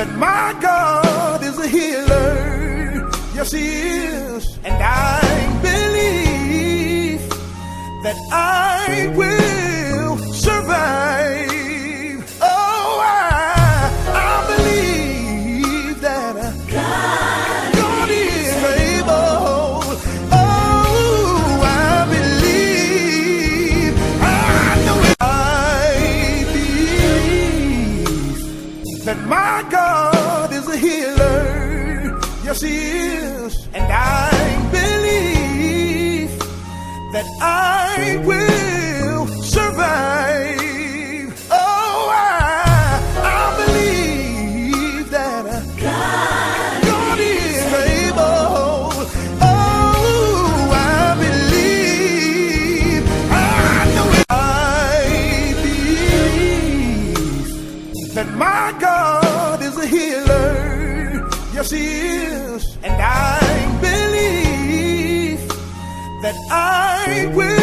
that my God is a healer. Yes, He is. And I believe that I will survive. Oh, I believe that God is able. Oh, I believe. I know I believe that my God is a healer. Yes, He is. And I believe that I will survive. Oh, I believe that God is able. Oh, I believe. I know I believe that my God is a healer. Yes, He is. And I believe that I will